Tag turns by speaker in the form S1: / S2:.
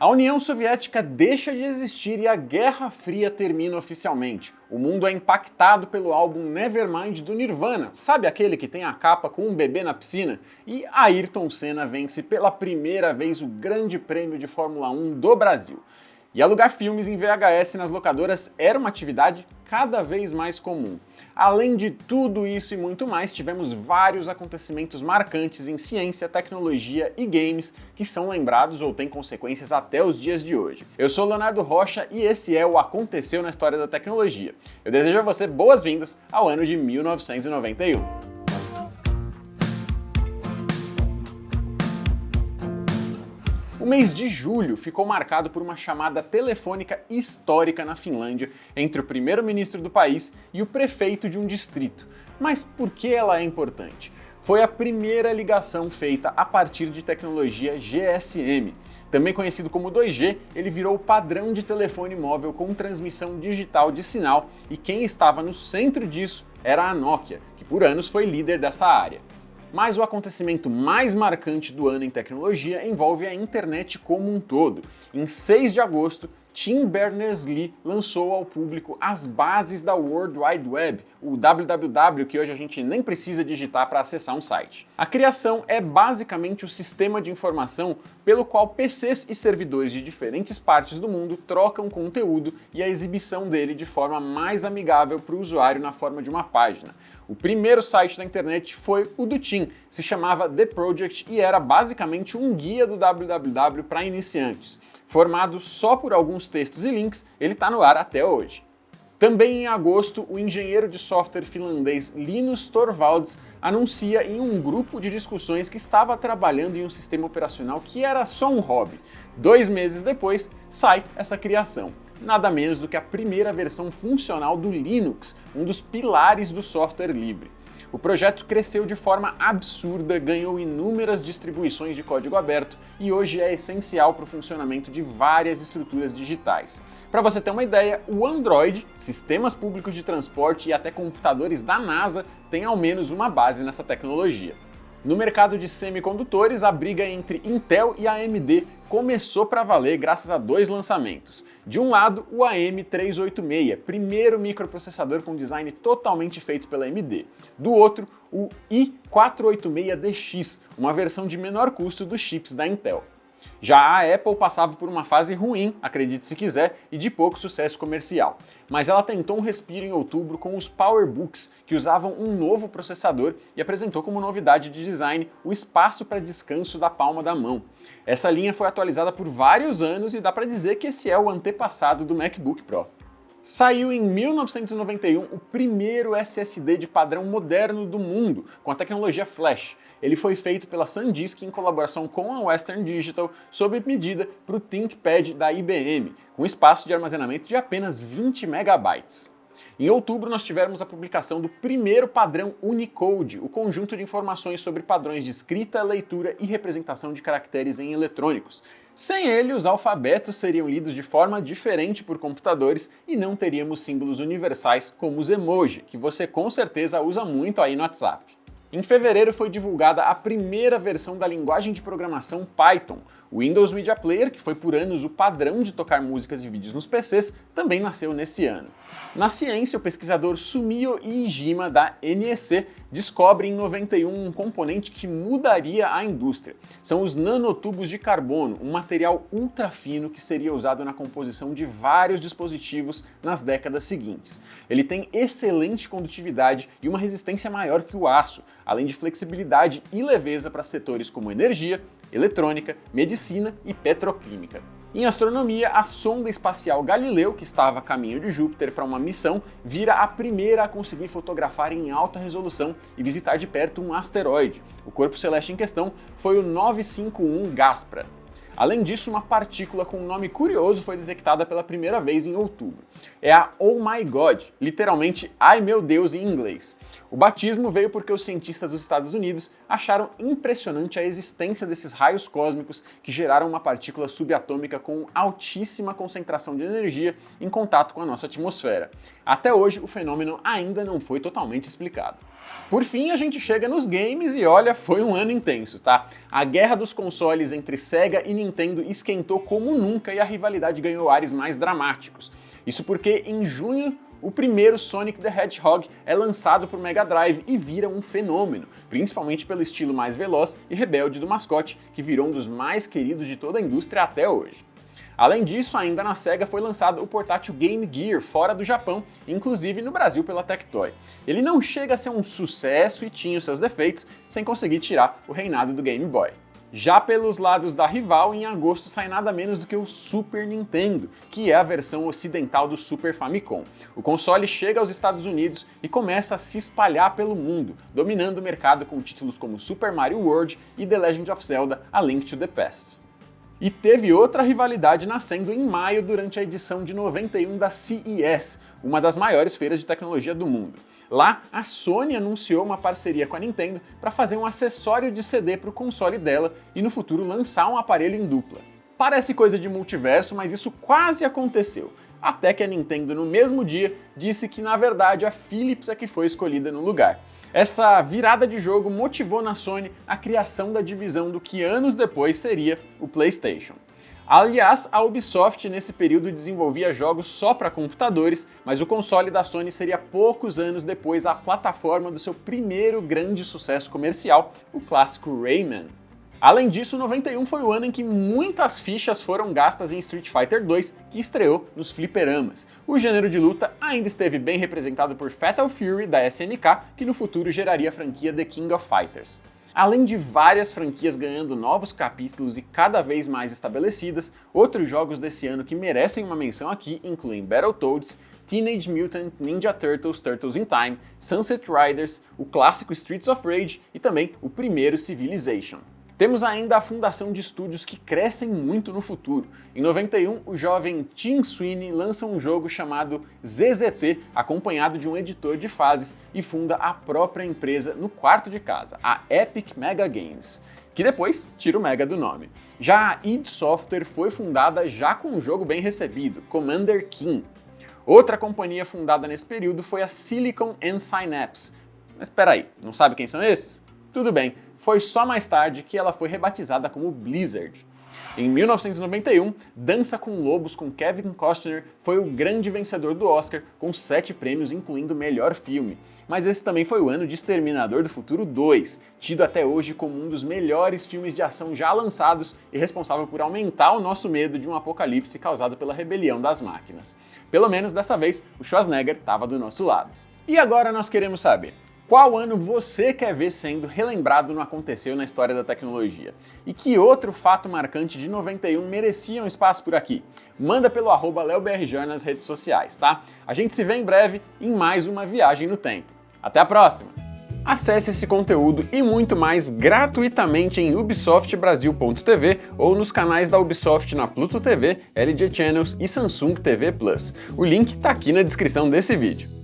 S1: A União Soviética deixa de existir e a Guerra Fria termina oficialmente. O mundo é impactado pelo álbum Nevermind do Nirvana, sabe aquele que tem a capa com um bebê na piscina? E Ayrton Senna vence pela primeira vez o Grande Prêmio de Fórmula 1 do Brasil. E alugar filmes em VHS nas locadoras era uma atividade cada vez mais comum. Além de tudo isso e muito mais, tivemos vários acontecimentos marcantes em ciência, tecnologia e games que são lembrados ou têm consequências até os dias de hoje. Eu sou Leonardo Rocha e esse é o Aconteceu na História da Tecnologia. Eu desejo a você boas-vindas ao ano de 1991. O mês de julho ficou marcado por uma chamada telefônica histórica na Finlândia entre o primeiro-ministro do país e o prefeito de um distrito. Mas por que ela é importante? Foi a primeira ligação feita a partir de tecnologia GSM. Também conhecido como 2G, ele virou o padrão de telefone móvel com transmissão digital de sinal e quem estava no centro disso era a Nokia, que por anos foi líder dessa área. Mas o acontecimento mais marcante do ano em tecnologia envolve a internet como um todo. Em 6 de agosto, Tim Berners-Lee lançou ao público as bases da World Wide Web, o www, que hoje a gente nem precisa digitar para acessar um site. A criação é basicamente o sistema de informação pelo qual PCs e servidores de diferentes partes do mundo trocam conteúdo e a exibição dele de forma mais amigável para o usuário na forma de uma página. O primeiro site da internet foi o do Tim, se chamava The Project e era basicamente um guia do www para iniciantes. Formado só por alguns textos e links, ele está no ar até hoje. Também em agosto, o engenheiro de software finlandês Linus Torvalds anuncia em um grupo de discussões que estava trabalhando em um sistema operacional que era só um hobby. 2 meses depois, sai essa criação. Nada menos do que a primeira versão funcional do Linux, um dos pilares do software livre. O projeto cresceu de forma absurda, ganhou inúmeras distribuições de código aberto e hoje é essencial para o funcionamento de várias estruturas digitais. Para você ter uma ideia, o Android, sistemas públicos de transporte e até computadores da NASA têm ao menos uma base nessa tecnologia. No mercado de semicondutores, a briga entre Intel e AMD começou para valer graças a 2 lançamentos. De um lado, o AM386, primeiro microprocessador com design totalmente feito pela AMD. Do outro, o i486DX, uma versão de menor custo dos chips da Intel. Já a Apple passava por uma fase ruim, acredite se quiser, e de pouco sucesso comercial. Mas ela tentou um respiro em outubro com os PowerBooks, que usavam um novo processador e apresentou como novidade de design o espaço para descanso da palma da mão. Essa linha foi atualizada por vários anos e dá para dizer que esse é o antepassado do MacBook Pro. Saiu em 1991 o primeiro SSD de padrão moderno do mundo, com a tecnologia Flash. Ele foi feito pela SanDisk em colaboração com a Western Digital, sob medida para o ThinkPad da IBM, com espaço de armazenamento de apenas 20 MB. Em outubro, nós tivemos a publicação do primeiro padrão Unicode, o conjunto de informações sobre padrões de escrita, leitura e representação de caracteres em eletrônicos. Sem ele, os alfabetos seriam lidos de forma diferente por computadores e não teríamos símbolos universais como os emoji, que você com certeza usa muito aí no WhatsApp. Em fevereiro foi divulgada a primeira versão da linguagem de programação Python. O Windows Media Player, que foi por anos o padrão de tocar músicas e vídeos nos PCs, também nasceu nesse ano. Na ciência, o pesquisador Sumio Iijima, da NEC, descobre em 91 um componente que mudaria a indústria. São os nanotubos de carbono, um material ultra fino que seria usado na composição de vários dispositivos nas décadas seguintes. Ele tem excelente condutividade e uma resistência maior que o aço, além de flexibilidade e leveza para setores como energia, eletrônica, medicina e petroquímica. Em astronomia, a sonda espacial Galileu, que estava a caminho de Júpiter para uma missão, vira a primeira a conseguir fotografar em alta resolução e visitar de perto um asteroide. O corpo celeste em questão foi o 951 Gaspra. Além disso, uma partícula com um nome curioso foi detectada pela primeira vez em outubro. É a Oh My God, literalmente Ai Meu Deus em inglês. O batismo veio porque o cientista dos Estados Unidos acharam impressionante a existência desses raios cósmicos que geraram uma partícula subatômica com altíssima concentração de energia em contato com a nossa atmosfera. Até hoje, o fenômeno ainda não foi totalmente explicado. Por fim, a gente chega nos games e olha, foi um ano intenso, tá? A guerra dos consoles entre Sega e Nintendo esquentou como nunca e a rivalidade ganhou ares mais dramáticos. Isso porque, em junho, o primeiro Sonic the Hedgehog é lançado para o Mega Drive e vira um fenômeno, principalmente pelo estilo mais veloz e rebelde do mascote, que virou um dos mais queridos de toda a indústria até hoje. Além disso, ainda na Sega foi lançado o portátil Game Gear fora do Japão, inclusive no Brasil pela Tectoy. Ele não chega a ser um sucesso e tinha os seus defeitos, sem conseguir tirar o reinado do Game Boy. Já pelos lados da rival, em agosto sai nada menos do que o Super Nintendo, que é a versão ocidental do Super Famicom. O console chega aos Estados Unidos e começa a se espalhar pelo mundo, dominando o mercado com títulos como Super Mario World e The Legend of Zelda: A Link to the Past. E teve outra rivalidade nascendo em maio durante a edição de 91 da CES, uma das maiores feiras de tecnologia do mundo. Lá, a Sony anunciou uma parceria com a Nintendo para fazer um acessório de CD para o console dela e no futuro lançar um aparelho em dupla. Parece coisa de multiverso, mas isso quase aconteceu. Até que a Nintendo, no mesmo dia, disse que na verdade a Philips é que foi escolhida no lugar. Essa virada de jogo motivou na Sony a criação da divisão do que anos depois seria o PlayStation. Aliás, a Ubisoft nesse período desenvolvia jogos só para computadores, mas o console da Sony seria poucos anos depois a plataforma do seu primeiro grande sucesso comercial, o clássico Rayman. Além disso, 91 foi o ano em que muitas fichas foram gastas em Street Fighter 2, que estreou nos fliperamas. O gênero de luta ainda esteve bem representado por Fatal Fury da SNK, que no futuro geraria a franquia The King of Fighters. Além de várias franquias ganhando novos capítulos e cada vez mais estabelecidas, outros jogos desse ano que merecem uma menção aqui incluem Battletoads, Teenage Mutant Ninja Turtles: Turtles in Time, Sunset Riders, o clássico Streets of Rage e também o primeiro Civilization. Temos ainda a fundação de estúdios que crescem muito no futuro. Em 91, o jovem Tim Sweeney lança um jogo chamado ZZT, acompanhado de um editor de fases, e funda a própria empresa no quarto de casa, a Epic Mega Games, que depois tira o Mega do nome. Já a id Software foi fundada já com um jogo bem recebido, Commander Keen. Outra companhia fundada nesse período foi a Silicon and Synapse. Mas espera aí, não sabe quem são esses? Tudo bem. Foi só mais tarde que ela foi rebatizada como Blizzard. Em 1991, Dança com Lobos com Kevin Costner foi o grande vencedor do Oscar, com 7 prêmios incluindo melhor filme. Mas esse também foi o ano de Exterminador do Futuro 2, tido até hoje como um dos melhores filmes de ação já lançados e responsável por aumentar o nosso medo de um apocalipse causado pela rebelião das máquinas. Pelo menos dessa vez, o Schwarzenegger estava do nosso lado. E agora nós queremos saber: qual ano você quer ver sendo relembrado no Aconteceu na História da Tecnologia? E que outro fato marcante de 91 merecia um espaço por aqui? Manda pelo @LeoBRJ nas redes sociais, tá? A gente se vê em breve em mais uma viagem no tempo. Até a próxima! Acesse esse conteúdo e muito mais gratuitamente em ubisoftbrasil.tv ou nos canais da Ubisoft na Pluto TV, LG Channels e Samsung TV Plus. O link tá aqui na descrição desse vídeo.